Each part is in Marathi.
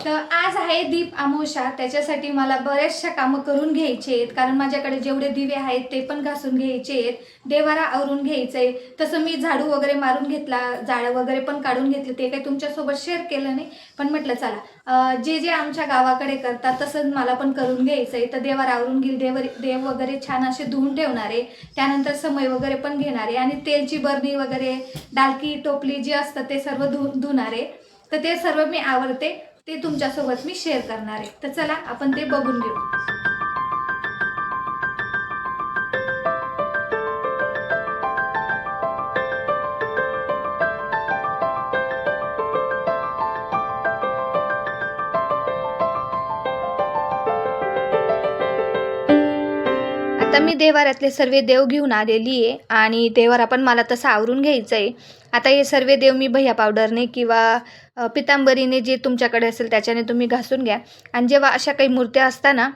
तर आज आहे दीप अमावस्या, त्याच्यासाठी मला बऱ्याचशा कामं करून घ्यायचे आहेत. कारण माझ्याकडे जेवढे दिवे आहेत ते पण घासून घ्यायचे आहेत, देवारा आवरून घ्यायचं आहे. तसं मी झाडू वगैरे मारून घेतला, जाळं वगैरे पण काढून घेतले. ते काही तुमच्यासोबत शेअर केलं नाही, पण म्हटलं चला जे जे आमच्या गावाकडे करतात तसंच मला पण करून घ्यायचं आहे. तर देवारा आवरून घेईल, देव वगैरे छान असे धुवून ठेवणार आहे. त्यानंतर समय वगैरे पण घेणार आहे आणि तेलची बरणी वगैरे, डालकी टोपली जे असतं ते सर्व धुणार आहे. तर ते सर्व मी आवरते, ते तुमच्यासोबत मी शेअर करणार आहे. तर चला आपण ते बघून घेऊ. आता मी देवाऱ्यातले सर्व देव घेऊन आलेली आहे आणि देवारा पण मला तसं आवरून घ्यायचं आहे. आता हे सर्व देव मी भैया पावडरने किंवा पितांबरीने जे तुमच्याकडे असेल त्याच्याने तुम्ही घासून घ्या. आणि जेव्हा अशा काही मूर्त्या असतात ना,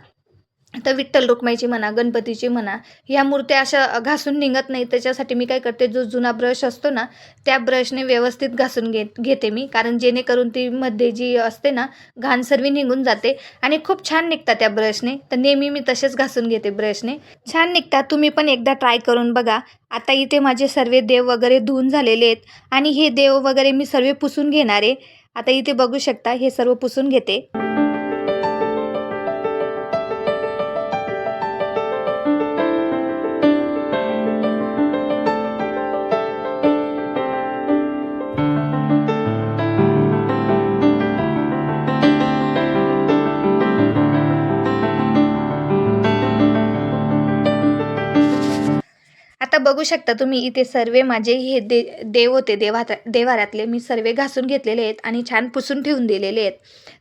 तर विठ्ठल रुक्माईची म्हणा, गणपतीची म्हणा, ह्या मूर्त्या अशा घासून निघत नाही. त्याच्यासाठी मी काय करते, जो जुना ब्रश असतो ना, त्या ब्रशने व्यवस्थित घासून घेते मी. कारण जेणेकरून ती मध्ये जी असते ना, घाण सर्व निघून जाते आणि खूप छान निघतात त्या ब्रशने. तर नेहमी मी तसेच घासून घेते ब्रशने, छान निघतात. तुम्ही पण एकदा ट्राय करून बघा. आता इथे माझे सर्व देव वगैरे धुवून झालेले आहेत आणि हे देव वगैरे मी सर्व पुसून घेणार आहे. आता इथे बघू शकता, हे सर्व पुसून घेते. आता बघू शकता तुम्ही, इथे सर्व माझे हे देव होते, देवाऱ्यातले मी सर्व घासून घेतलेले आहेत आणि छान पुसून ठेवून दिलेले आहेत.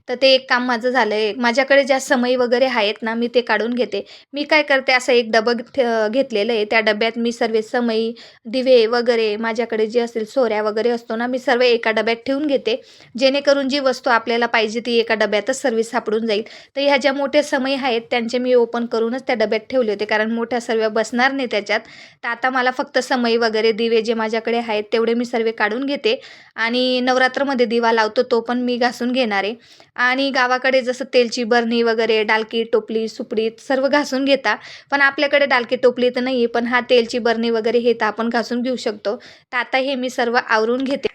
तर ते एक काम माझं झालं आहे. माझ्याकडे ज्या समई वगैरे आहेत ना, मी ते काढून घेते. मी काय करते, असं एक डबं घेतलेलं आहे. त्या डब्यात मी सर्व समई, दिवे वगैरे, माझ्याकडे जे असेल सोऱ्या वगैरे असतो ना, मी सर्व एका डब्यात ठेवून घेते. जेणेकरून जी वस्तू आपल्याला पाहिजे ती एका डब्यातच सर्व सापडून जाईल. तर ह्या ज्या मोठ्या समई आहेत त्यांचे मी ओपन करूनच त्या डब्यात ठेवले होते, कारण मोठ्या सर्व बसणार नाही त्याच्यात. तर आता मला फक्त समई वगैरे, दिवे जे माझ्याकडे आहेत तेवढे मी सर्व काढून घेते आणि नवरात्रमध्ये दिवा लावतो तो पण मी घासून घेणार आहे. आणि गावाकडे जसं तेलची बरणी वगैरे, डालकी टोपली, सुपडी सर्व घासून घेता. पण आपल्याकडे डालकी टोपली तर नाही आहे, पण हा तेलची बरणी वगैरे हे तर आपण घासून घेऊ शकतो. तर आता हे मी सर्व आवरून घेते.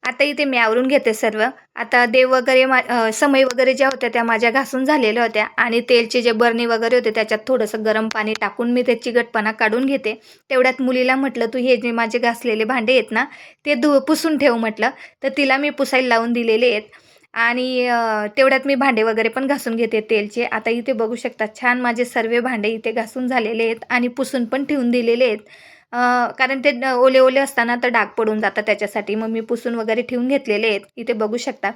आता इथे मी आवरून घेते सर्व. आता देव वगैरे समई वगैरे ज्या होत्या त्या माझ्या घासून झालेल्या होत्या आणि तेलचे जे बरणी वगैरे होते त्याच्यात थोडंसं गरम पाणी टाकून मी त्याची चिकटपणा काढून घेते. तेवढ्यात मुलीला म्हटलं, तू हे जे माझे घासलेले भांडे आहेत ना, ते पुसून ठेव म्हटलं. तर तिला मी पुसायला लावून दिलेले आहेत आणि तेवढ्यात मी भांडे वगैरे पण घासून घेते तेलचे. आता इथे बघू शकता, छान माझे सर्व भांडे इथे घासून झालेले आहेत आणि पुसून पण ठेवून दिलेले आहेत. कारण ते ओले ओले असताना तर डाग पडून जातात, त्याच्यासाठी मग मी पुसून वगैरे ठेवून घेतलेले आहेत. इथे बघू शकता.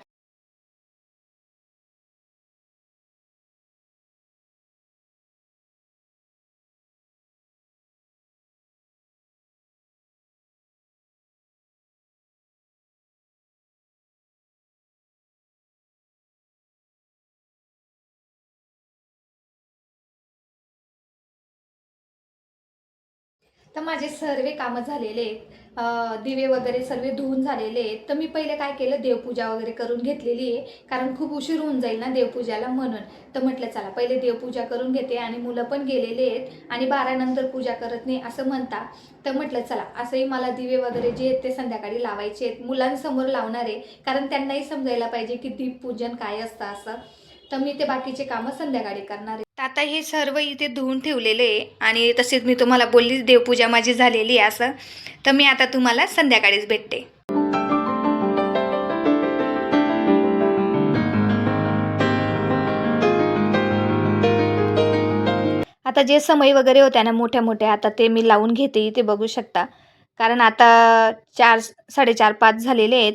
तर माझे सर्व कामं झालेले आहेत. दिवे वगैरे सर्व धुवून झालेले आहेत. तर मी पहिले काय केलं, देवपूजा वगैरे करून घेतलेली आहे. कारण खूप उशीर होऊन जाईल ना देवपूजाला, म्हणून. तर म्हटलं चला पहिले देवपूजा करून घेते आणि मुलं पण गेलेले आहेत आणि 12 नंतर पूजा करत नाही असं म्हणता. तर म्हटलं चला, असंही मला दिवे वगैरे जे आहेत ते संध्याकाळी लावायचे आहेत. मुलांसमोर लावणार आहे, कारण त्यांनाही समजायला पाहिजे की दीपपूजन काय असतं असं. तर मी ते बाकीचे कामं संध्याकाळी करणार आहे. तर आता हे सर्व इथे धुवून ठेवलेले आहे आणि तसेच मी तुम्हाला बोलली देवपूजा माझी झालेली आहे असं. तर मी आता तुम्हाला संध्याकाळीच भेटते. आता जे समई वगैरे होत्या ना मोठ्या मोठ्या, आता ते मी लावून घेते. इथे बघू शकता, कारण आता 4, 4:30, 5 झालेले आहेत.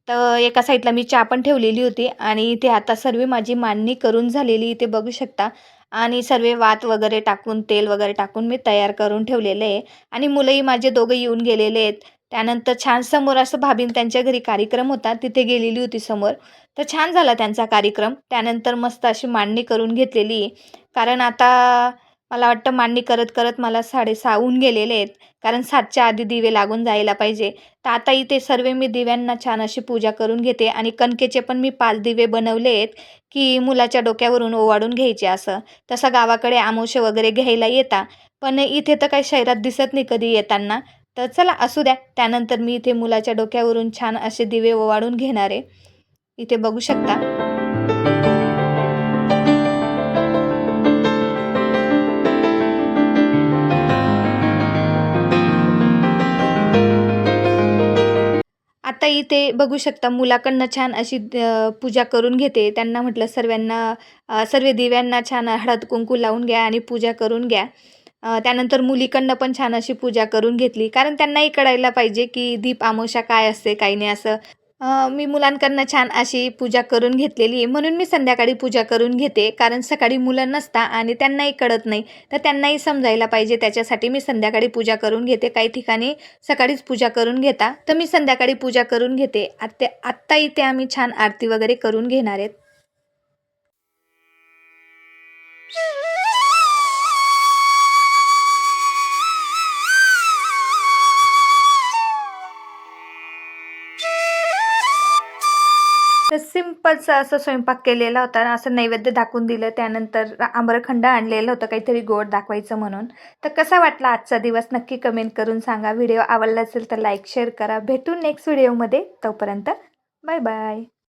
तर एका साईडला मी चहा पण ठेवलेली होती आणि इथे आता सर्व माझी मांडणी करून झालेली इथे बघू शकता. आणि सर्व वात वगैरे टाकून, तेल वगैरे टाकून मी तयार करून ठेवलेलं आहे आणि मुलंही माझे दोघं येऊन गेलेले आहेत. त्यानंतर छान समोर असं भाभीन त्यांच्या घरी कार्यक्रम होता, तिथे गेलेली होती समोर. तर छान झाला त्यांचा कार्यक्रम. त्यानंतर मस्त अशी मांडणी करून घेतलेली आहे. कारण आता मला वाटतं मांडणी करत करत मला 6:30 होऊन गेलेले आहेत. कारण 7च्या आधी दिवे लागून जायला पाहिजे. तर आता इथे सर्व मी दिव्यांना छान अशी पूजा करून घेते आणि कणकेचे पण मी 5 दिवे बनवले आहेत, की मुलाच्या डोक्यावरून ओवाळून घ्यायचे असं. तसं गावाकडे अमावास्या वगैरे घ्यायला येता, पण इथे तर काही शहरात दिसत नाही कधी येताना. तर चला असू द्या. त्यानंतर मी इथे मुलाच्या डोक्यावरून छान असे दिवे ओवाळून घेणार आहे. इथे बघू शकता. आता इथे बघू शकता मुलाकडनं छान अशी पूजा करून घेते. त्यांना म्हटलं सर्वांना सर्व दिव्यांना छान हळद-कुंकू लावून घ्या आणि पूजा करून घ्या. त्यानंतर मुलीकडनं पण छान अशी पूजा करून घेतली. कारण त्यांनाही कळायला पाहिजे, की दीप अमावस्या काय असते, काही नाही असं. मी मुलांकडनं छान अशी पूजा करून घेतलेली आहे. म्हणून मी संध्याकाळी पूजा करून घेते. कारण सकाळी मुलं नसतात आणि त्यांनाही कळत नाही. तर त्यांनाही समजायला पाहिजे त्याच्यासाठी मी संध्याकाळी पूजा करून घेते. काही ठिकाणी सकाळीच पूजा करून घेता. तर मी संध्याकाळी पूजा करून घेते. आत्ता इथे आम्ही छान आरती वगैरे करून घेणार आहेत. तर सिंपलचा असा स्वयंपाक केलेला होता ना, असं नैवेद्य दाखवून दिलं. त्यानंतर आम्रखंड आणलेलं होतं काहीतरी गोड दाखवायचं म्हणून. तर कसा वाटला आजचा दिवस नक्की कमेंट करून सांगा. व्हिडिओ आवडला असेल तर लाईक, शेअर करा. भेटू नेक्स्ट व्हिडिओमध्ये. तोपर्यंत बाय बाय.